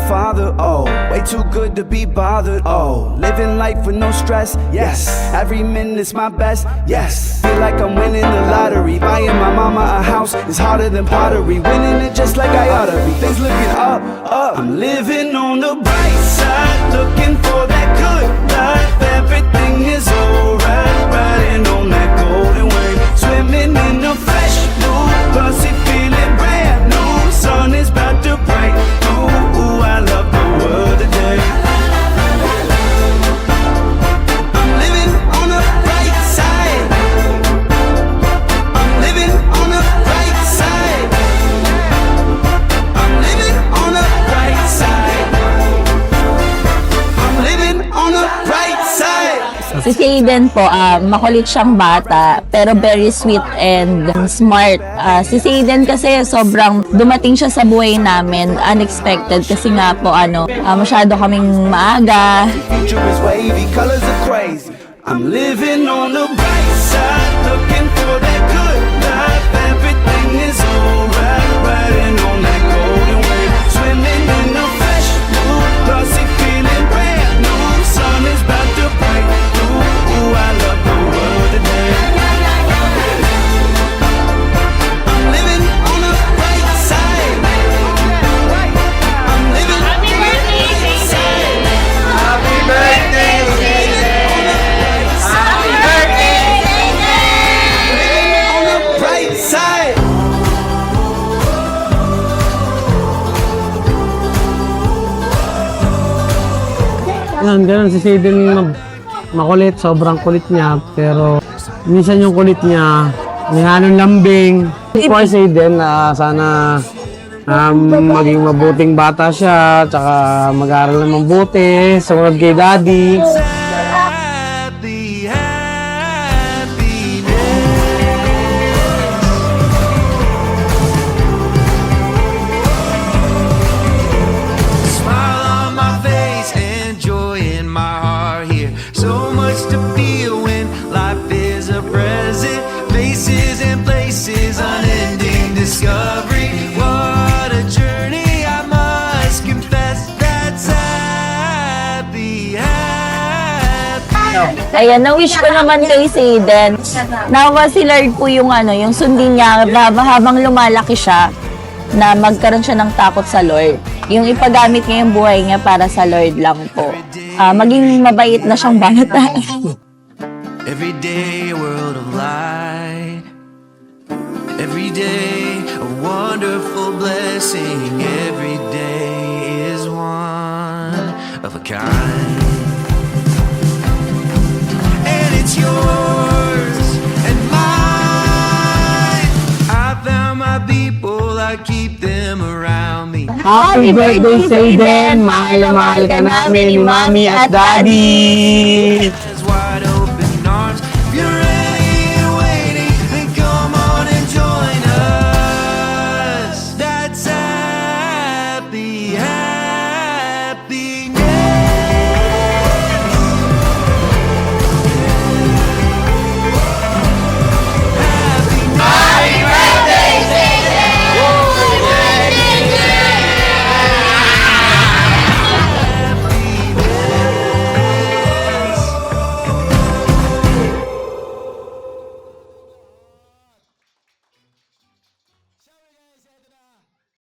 father, oh, way too good to be bothered, oh, living life with no stress, yes, every minute's my best, yes, feel like I'm winning the lottery, buying my mama a house is harder than pottery, winning it just like I oughta be, things looking up, I'm living on the bright side, looking for that good life, everything is alright, riding on that golden wave, swimming in a fresh blue, pussy feeling brand new, sun is about to break through, ooh, I love the world today. I'm living on the bright side. I'm living on the bright side. I'm living on the bright side. I'm living on the bright side. Si Aiden po, makulit siyang bata, pero very sweet and smart. Si Aiden kasi sobrang dumating siya sa buhay namin, unexpected, kasi nga po masyado kaming maaga. Future is wavy, colors are crazy. I'm living on the bright side, looking for that good life. Everything is alright, riding on that golden wave, swimming in the fresh blue, glossy feeling brand new. Sun is about to break through. Ooh, I love the world today. I'm living on the bright side. I'm living on the bright side. Happy birthday, Happy birthday, living on the bright side. Yan, ganun si Aiden makulit, sobrang kulit niya, pero minsan yung kulit niya, may halong lambing. For si Aiden, sana maging mabuting bata siya, tsaka mag-aaral ng mabuti, sumunod kay daddy. Happy, happy day. Smile on my face and joy in my heart here. So much to feel when life is a present. Faces and places, unending discovery. What a journey, I must confess. That's happy, happy. Ayan, na-wish ko naman kay Aiden. Nawa si Lord po yung yung sundin niya na habang lumalaki siya, na magkaroon siya ng takot sa Lord. Yung ipagamit niya yung buhay niya para sa Lord lang po. Maging mabait na siyang bata. Every day a world of light. Every day a wonderful blessing. Every day is one of a kind. And it's yours and mine. I found my people, I keep them around me. Happy birthday, Aiden! Mahal na mahal ka namin ni Mami at Daddy!